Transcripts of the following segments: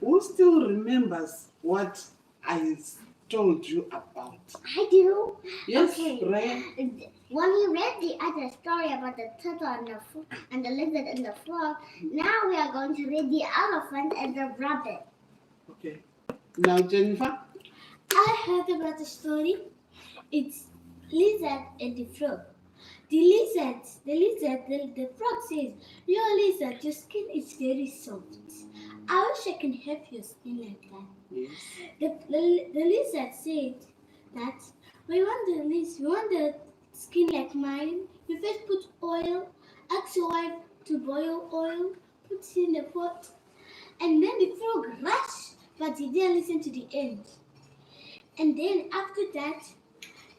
Who still remembers what I told you about? I do. Yes, Okay. Ryan? When you read the other story about the turtle and the lizard and the frog, now we are going to read the elephant and the rabbit. Okay. Now, Jennifer? I heard about the story. It's lizard and the frog. The frog says, "Your lizard, your skin is very soft. I wish I can have your skin like that." Yes. The lizard said that we want the skin like mine. You first put oil, ask your wife to boil oil, put it in the pot, and then the frog rushed, but he didn't listen to the end. And then after that,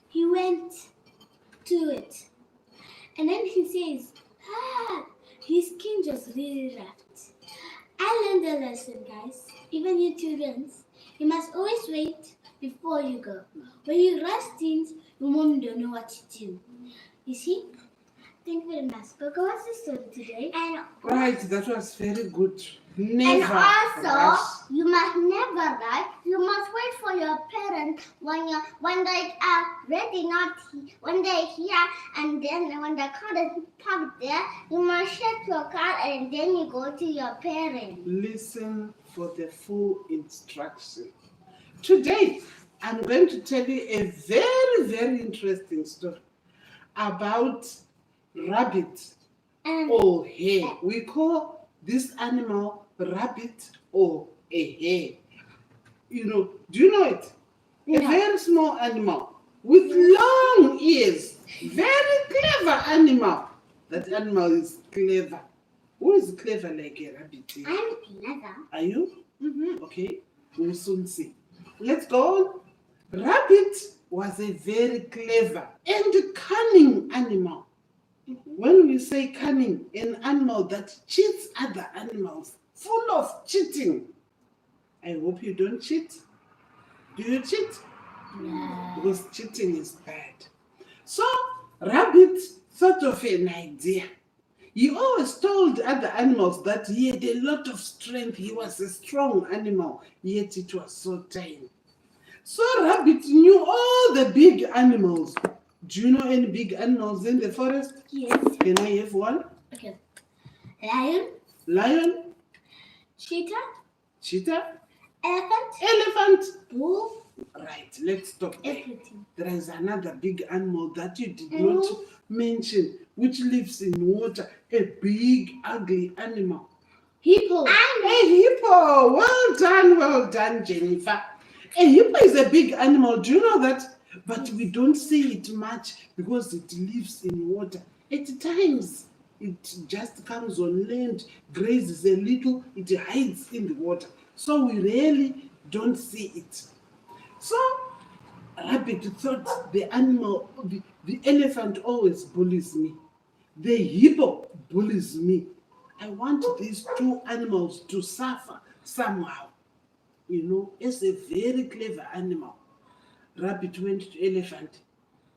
he went to it. And then he says, his skin just really wrapped. I learned a lesson, guys. Even you children, you must always wait before you go. When you rush things, your mom don't know what to do. You see? Thank you very much. Go watch the story today. And Right, that was very good. and Never also, rush. you must never rush. You must wait for your parents when they are ready, not when they're here, and then when the car is parked there, you must shut your car and then you go to your parents. Listen for the full instruction. Today, I'm going to tell you a very, very interesting story about rabbit or hare. We call this animal rabbit or a hare. Do you know it? A very small animal with long ears. Very clever animal. That animal is clever. Who is clever like a rabbit? I'm clever. Are you? Mm-hmm. Okay, we'll soon see. Let's go. Rabbit was a very clever and cunning animal. When we say cunning, an animal that cheats other animals, full of cheating. I hope you don't cheat. Do you cheat? No. Because cheating is bad. So, Rabbit thought of an idea. He always told other animals that he had a lot of strength. He was a strong animal, yet it was so tiny. So Rabbit knew all the big animals. Do you know any big animals in the forest? Yes. Can I have one? Okay. Lion, Lion, cheetah, elephant, bull, Right, let's stop there. everything. There is another big animal that you did not mention, which lives in water. A big, ugly animal. Hippo. A hippo. Well done, Jennifer. A hippo is a big animal. Do you know that? But we don't see it much because it lives in water. At times, it just comes on land, grazes a little, it hides in the water. So we really don't see it. So Rabbit thought the elephant always bullies me. The hippo bullies me. I want these two animals to suffer somehow. It's a very clever animal. Rabbit went to elephant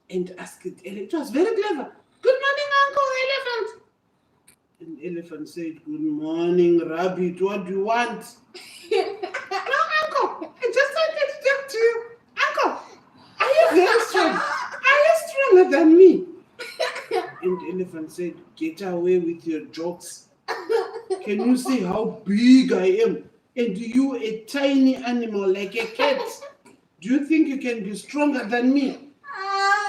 and asked it. It was very clever. "Good morning, Uncle Elephant." And elephant said, "Good morning, Rabbit. What do you want?" "No, Uncle. I just wanted to talk to you. Uncle, are you very strong? Are you stronger than me?" And elephant said, "Get away with your jokes. Can you see how big I am? And you a tiny animal like a cat. Do you think you can be stronger than me?"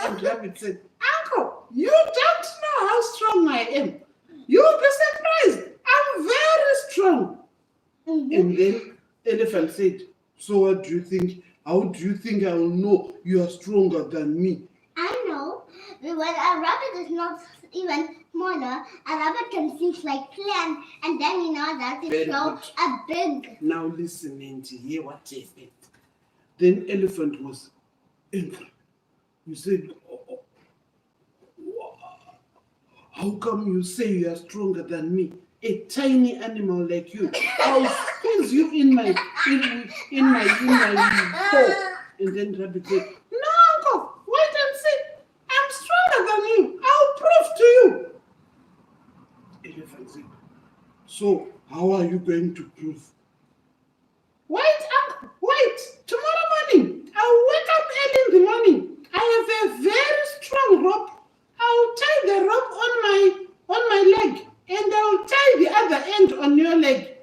And Rabbit said, "Uncle, you don't know how strong I am. You'll be surprised. I'm very strong." And then elephant said, "So what do you think? How do you think I will know you are stronger than me?" I know. When a rabbit is not even smaller, a rabbit can think like plant, and then you know that Very it show good. a big. Now listen and hear what happened. Then elephant was angry. He said, "How come you say you are stronger than me? A tiny animal like you. I'll squeeze you in my paw." And then Rabbit said, "No, Uncle, wait and see. I'm stronger than you. I'll prove to you." Elephant said, "So how are you going to prove?" Wait, uncle, wait. Tomorrow morning, I'll wake up early in the morning. I have a very strong rope. I'll tie the rope on my leg, and I'll tie the other end on your leg.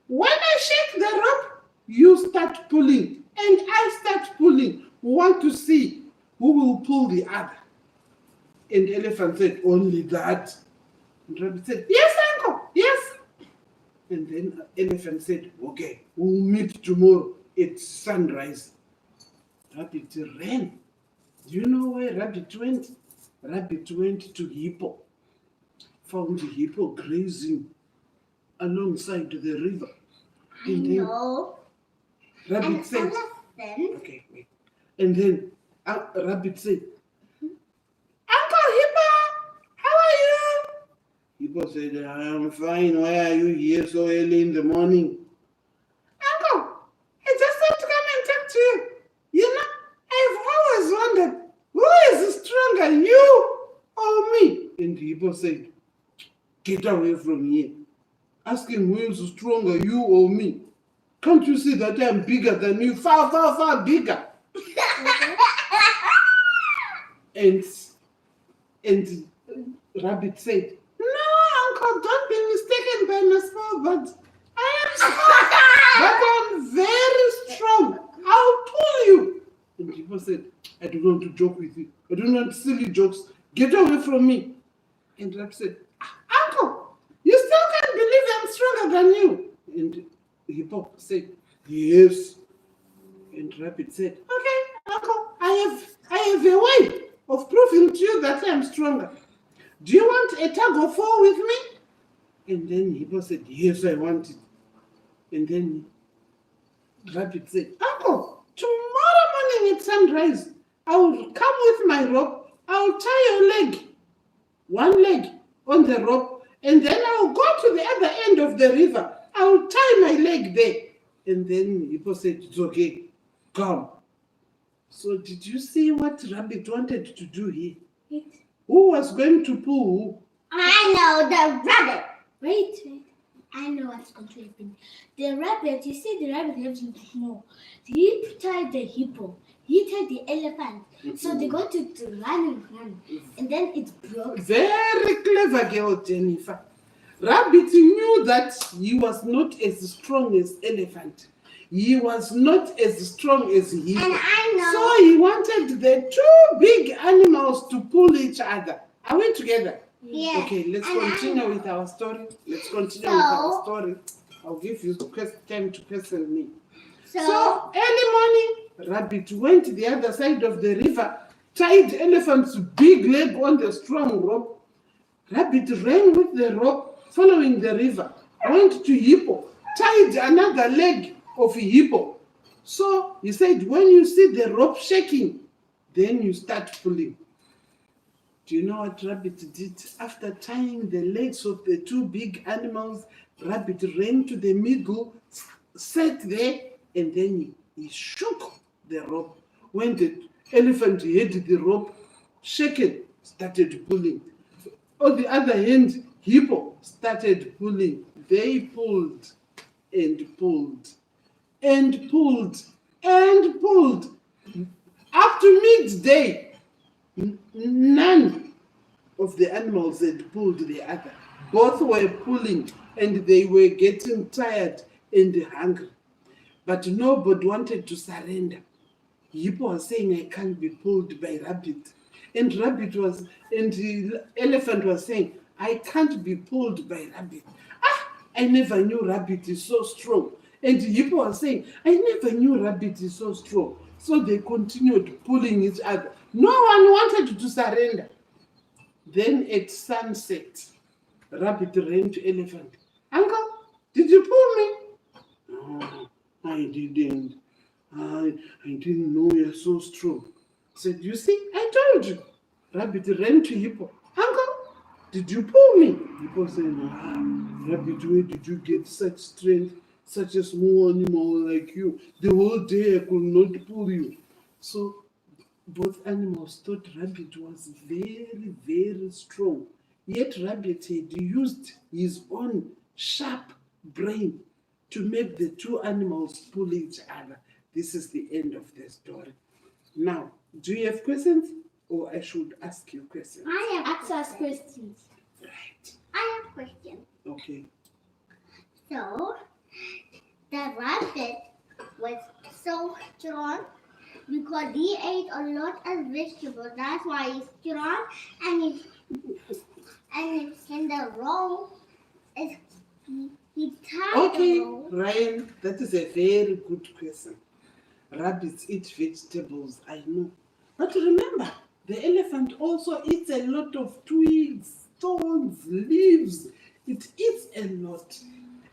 When I shake the rope, you start pulling, and I start pulling. We want to see who will pull the other. And the elephant said, only that. And rabbit said, yes, uncle, yes. And then elephant said, okay, we'll meet tomorrow at sunrise. Rabbit ran. Do you know where rabbit went? Rabbit went to hippo. Found the hippo grazing alongside the river. I know. Rabbit An said, elephant. okay, wait. And then rabbit said, Uncle Hippo, how are you? Hippo said, I am fine. Why are you here so early in the morning? Uncle, I just want to come and talk to you. You know, I've always wondered, who is stronger, you or me? And Hippo said, get away from here. Asking who is stronger, you or me? Can't you see that I'm bigger than you? Far, far, far bigger. And rabbit said, no, uncle, don't be mistaken by my small body. I am small, but I'm very strong. I'll pull you. And people said, I don't want to joke with you. I don't want silly jokes. Get away from me. And rabbit said, uncle, you still can't believe I'm stronger than you. And hippo said, yes. And rabbit said, okay, uncle, I have a way of proving to you that I'm stronger. Do you want a tug of war with me? And then hippo said, yes, I want it. And then rabbit said, uncle, tomorrow morning at sunrise, I'll come with my rope. I'll tie your leg, one leg on the rope, and then I'll go to the other end of the river. I'll tie my leg there. And then hippo said, it's okay, come. So did you see what rabbit wanted to do here? Who was going to pull who? I know, the rabbit. Wait. I know what's going to happen. The rabbit, you see, the rabbit lives in the snow. He tied the hippo. He tied the elephant. So they're going to run. And then it broke. Very clever girl, Jennifer. Rabbit knew that he was not as strong as elephant. He was not as strong as hippo. And I know. So he wanted the two big animals to pull each other. Are we together? Yeah. Okay, let's And continue with our story. I'll give you time to question me. So early morning, rabbit went the other side of the river, tied elephant's big leg on the strong rope. Rabbit ran with the rope, following the river, went to hippo, tied another leg of hippo. So he said, when you see the rope shaking, then you start pulling. Do you know what rabbit did? After tying the legs of the two big animals, rabbit ran to the middle, sat there, and then he shook the rope. When the elephant had the rope shaken, started pulling. On the other hand, hippo started pulling. They pulled and pulled and pulled and pulled. Up to midday, none of the animals had pulled the other. Both were pulling and they were getting tired and hungry. But nobody wanted to surrender. Hippo was saying, I can't be pulled by rabbit. And the elephant was saying, I can't be pulled by rabbit. I never knew rabbit is so strong. And hippo was saying, I never knew rabbit is so strong. So they continued pulling each other. No one wanted to surrender. Then at sunset, rabbit ran to elephant. Uncle, did you pull me? No, I didn't. I didn't know you're so strong. Said, you see, I told you. Rabbit ran to hippo. Uncle, did you pull me? Hippo said, rabbit, where did you get such strength? Such a small animal like you. The whole day I could not pull you. So both animals thought rabbit was very, very strong. Yet rabbit had used his own sharp brain to make the two animals pull each other. This is the end of the story. Now, do you have questions, or I should ask you questions? I have Ask us questions. Right. I have questions. Okay. So, the rabbit was so strong because he ate a lot of vegetables. That's why he's strong. And in the roll, he tied Okay, the roll. Ryan, that is a very good question. Rabbits eat vegetables, I know. But remember, the elephant also eats a lot of twigs, stones, leaves. It eats a lot.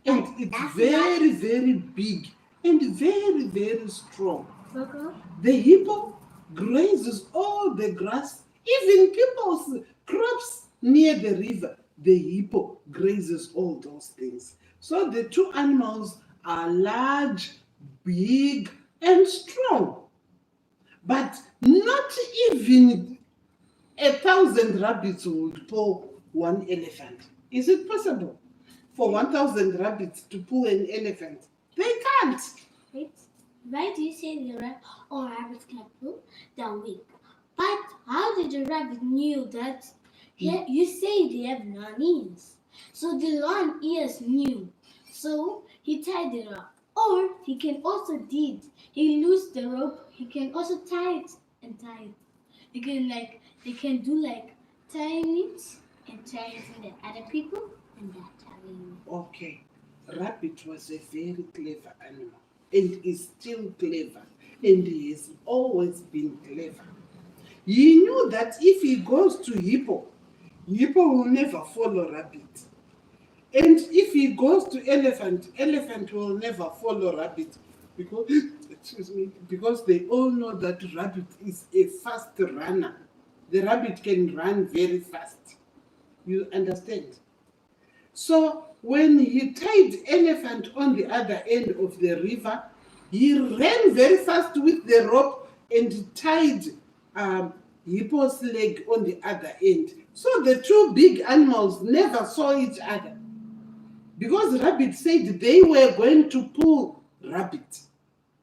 And it's That's very, very big and very, very strong. Okay. The hippo grazes all the grass, even people's crops near the river. The hippo grazes all those things. So the two animals are large, big, and strong. But not even 1,000 rabbits would pull one elephant. Is it possible for 1,000 rabbits to pull an elephant? They can't. Wait. Why do you say all rabbits can pull? They're weak. But how did the rabbit knew that? You say they have long ears. So the long ears knew. So he tied it up. Or he can also did. He loosed the rope. He can also tie it and tie it. They can do like tying it and tying it in the other people and that tying. Okay, rabbit was a very clever animal and is still clever, and he has always been clever. He knew that if he goes to hippo, hippo will never follow rabbit. And if he goes to elephant, elephant will never follow rabbit because because they all know that rabbit is a fast runner. The rabbit can run very fast. You understand? So when he tied elephant on the other end of the river, he ran very fast with the rope and tied hippo's leg on the other end. So the two big animals never saw each other because rabbit said they were going to pull rabbit.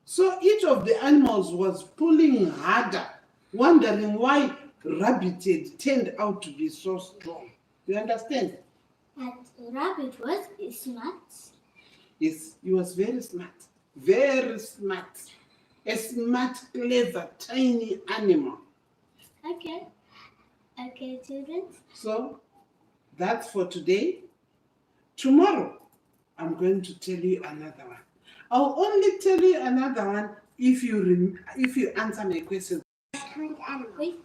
So each of the animals was pulling harder, wondering why rabbit had turned out to be so strong. You understand? And rabbit was smart. Yes, he was very smart. Very smart. A smart, clever, tiny animal. Okay. Okay, children. So that's for today. Tomorrow, I'm going to tell you another one. I'll only tell you another one if you answer my question. Turned animal. Wait.